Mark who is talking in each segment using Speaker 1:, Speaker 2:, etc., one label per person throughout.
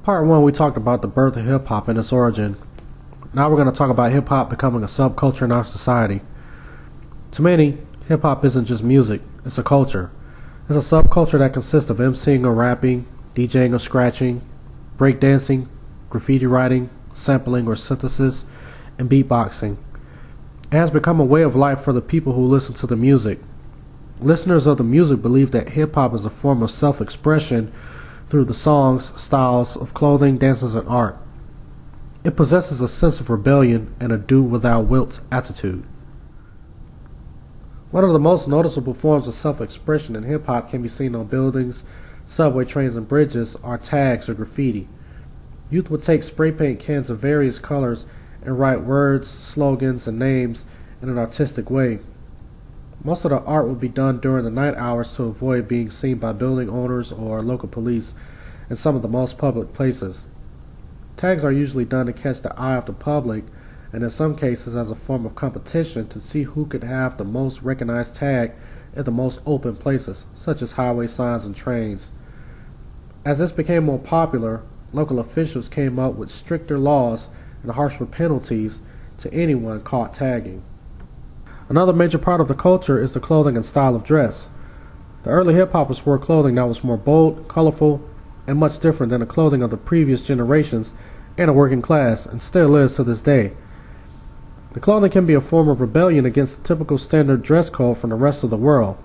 Speaker 1: part one, we talked about the birth of hip-hop and its origin. Now we're going to talk about hip-hop becoming a subculture in our society. To many, hip-hop isn't just music, it's a culture. It's a subculture that consists of MCing or rapping, DJing or scratching, breakdancing, graffiti writing, sampling or synthesis, and beatboxing. It has become a way of life for the people who listen to the music. Listeners of the music believe that hip-hop is a form of self-expression through the songs, styles of clothing, dances, and art. It possesses a sense of rebellion and a do-without-wilt attitude. One of the most noticeable forms of self-expression in hip-hop can be seen on buildings, subway trains, and bridges are tags or graffiti. Youth would take spray paint cans of various colors and write words, slogans, and names in an artistic way. Most of the art would be done during the night hours to avoid being seen by building owners or local police in some of the most public places. Tags are usually done to catch the eye of the public, and in some cases as a form of competition to see who could have the most recognized tag at the most open places, such as highway signs and trains. As this became more popular, local officials came up with stricter laws and harsher penalties to anyone caught tagging. Another major part of the culture is the clothing and style of dress. The early hip-hoppers wore clothing that was more bold, colorful, and much different than the clothing of the previous generations and the working class, and still is to this day. The clothing can be a form of rebellion against the typical standard dress code from the rest of the world.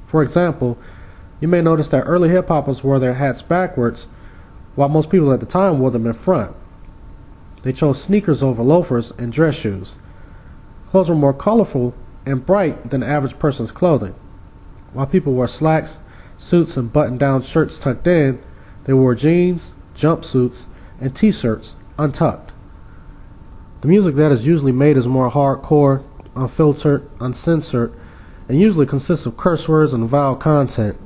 Speaker 1: For example, you may notice that early hip-hoppers wore their hats backwards, while most people at the time wore them in front. They chose sneakers over loafers and dress shoes. Clothes were more colorful and bright than the average person's clothing. While people wore slacks, suits, and button-down shirts tucked in, they wore jeans, jumpsuits, and t-shirts untucked. The music that is usually made is more hardcore, unfiltered, uncensored, and usually consists of curse words and vile content.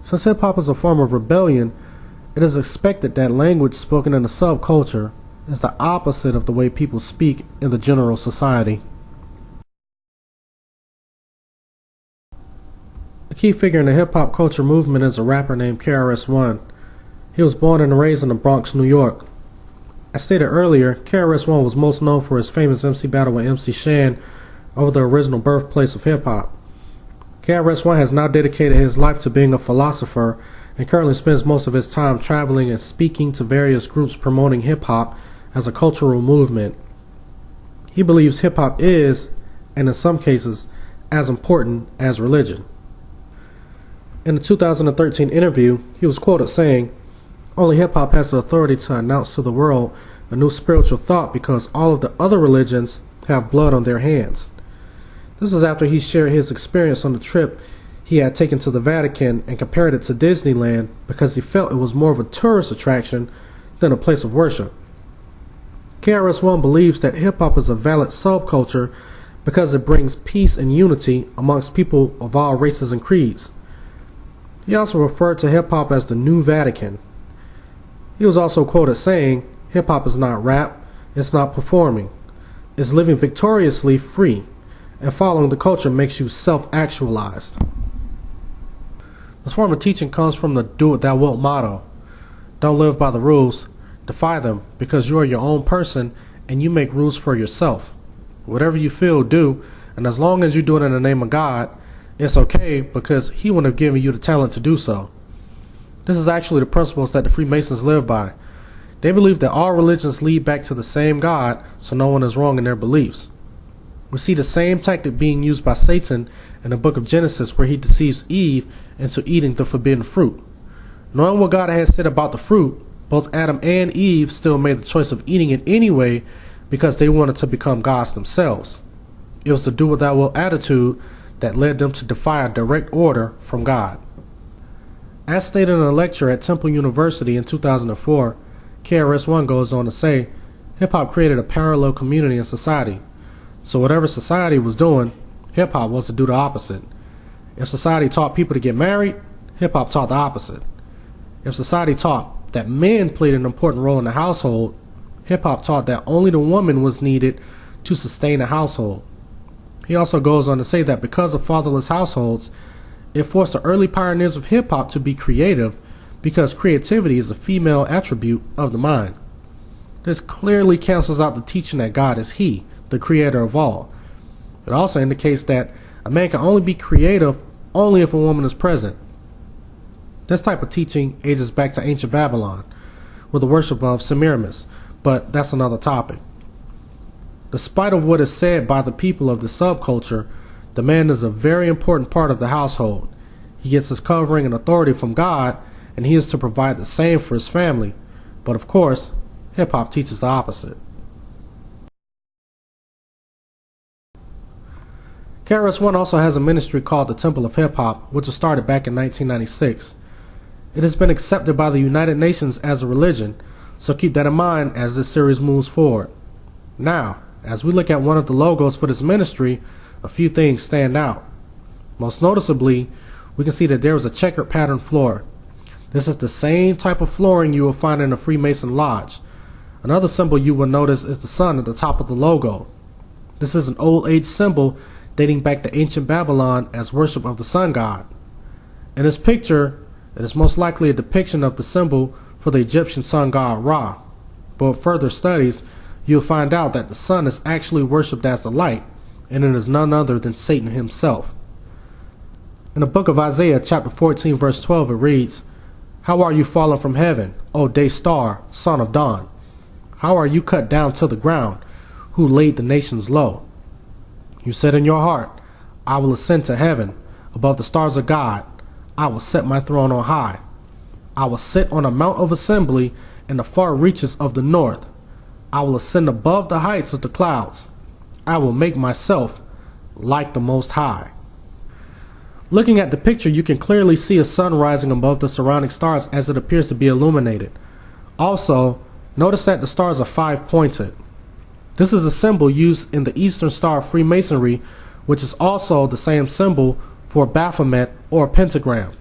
Speaker 1: Since hip-hop is a form of rebellion, it is expected that language spoken in a subculture is the opposite of the way people speak in the general society. A key figure in the hip-hop culture movement is a rapper named KRS-One. He was born and raised in the Bronx, New York. As stated earlier, KRS-One was most known for his famous MC battle with MC Shan over the original birthplace of hip-hop. KRS-One has now dedicated his life to being a philosopher and currently spends most of his time traveling and speaking to various groups promoting hip-hop as a cultural movement. He believes hip-hop is, and in some cases, as important as religion. In a 2013 interview, he was quoted saying, "Only hip-hop has the authority to announce to the world a new spiritual thought because all of the other religions have blood on their hands." This was after he shared his experience on the trip he had taken to the Vatican and compared it to Disneyland because he felt it was more of a tourist attraction than a place of worship. KRS-One believes that hip-hop is a valid subculture because it brings peace and unity amongst people of all races and creeds. He also referred to hip-hop as the New Vatican. He was also quoted saying, "Hip-hop is not rap, it's not performing. It's living victoriously free, and following the culture makes you self-actualized." This form of teaching comes from the do-what-thou-wilt motto. Don't live by the rules, defy them, because you are your own person and you make rules for yourself. Whatever you feel, do, and as long as you do it in the name of God, it's okay because He wouldn't have given you the talent to do so. This is actually the principles that the Freemasons live by. They believe that all religions lead back to the same God, so no one is wrong in their beliefs. We see the same tactic being used by Satan in the book of Genesis, where he deceives Eve into eating the forbidden fruit. Knowing what God had said about the fruit, both Adam and Eve still made the choice of eating it anyway because they wanted to become gods themselves. It was the do-what-thou-wilt attitude that led them to defy a direct order from God. As stated in a lecture at Temple University in 2004, KRS-One goes on to say, hip-hop created a parallel community in society. So whatever society was doing, hip-hop was to do the opposite. If society taught people to get married, hip-hop taught the opposite. If society taught that men played an important role in the household, hip-hop taught that only the woman was needed to sustain a household. He also goes on to say that because of fatherless households, it forced the early pioneers of hip-hop to be creative because creativity is a female attribute of the mind. This clearly cancels out the teaching that God is He, the creator of all. It also indicates that a man can only be creative only if a woman is present. This type of teaching ages back to ancient Babylon, with the worship of Semiramis, but that's another topic. Despite of what is said by the people of the subculture, the man is a very important part of the household. He gets his covering and authority from God, and he is to provide the same for his family. But of course, hip-hop teaches the opposite. KRS-One also has a ministry called the Temple of Hip Hop, which was started back in 1996. It has been accepted by the United Nations as a religion, so keep that in mind as this series moves forward. Now, as we look at one of the logos for this ministry, a few things stand out. Most noticeably, we can see that there is a checkered pattern floor. This is the same type of flooring you will find in a Freemason lodge. Another symbol you will notice is the sun at the top of the logo. This is an old age symbol dating back to ancient Babylon as worship of the sun god. In this picture, it is most likely a depiction of the symbol for the Egyptian sun god Ra. But with further studies, you'll find out that the sun is actually worshipped as the light, and it is none other than Satan himself. In the book of Isaiah, chapter 14, verse 12, it reads, "How are you fallen from heaven, O day star, son of dawn? How are you cut down to the ground, who laid the nations low? You said in your heart, I will ascend to heaven, above the stars of God. I will set my throne on high. I will sit on a mount of assembly in the far reaches of the north. I will ascend above the heights of the clouds. I will make myself like the Most High." Looking at the picture, you can clearly see a sun rising above the surrounding stars as it appears to be illuminated. Also, notice that the stars are five-pointed. This is a symbol used in the Eastern Star of Freemasonry, which is also the same symbol for Baphomet or pentagram.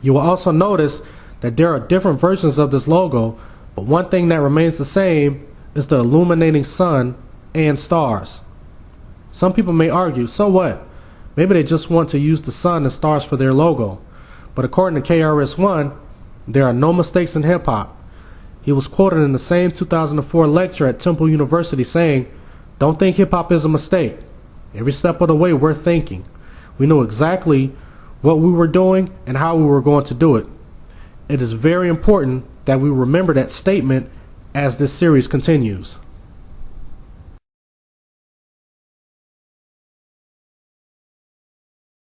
Speaker 1: You will also notice that there are different versions of this logo, but one thing that remains the same is the illuminating sun and stars. Some people may argue, so what? Maybe they just want to use the sun and stars for their logo. But according to KRS-One, there are no mistakes in hip-hop. He was quoted in the same 2004 lecture at Temple University saying, "Don't think hip-hop is a mistake. Every step of the way we're thinking. We knew exactly what we were doing and how we were going to do it." It is very important that we remember that statement as this series continues.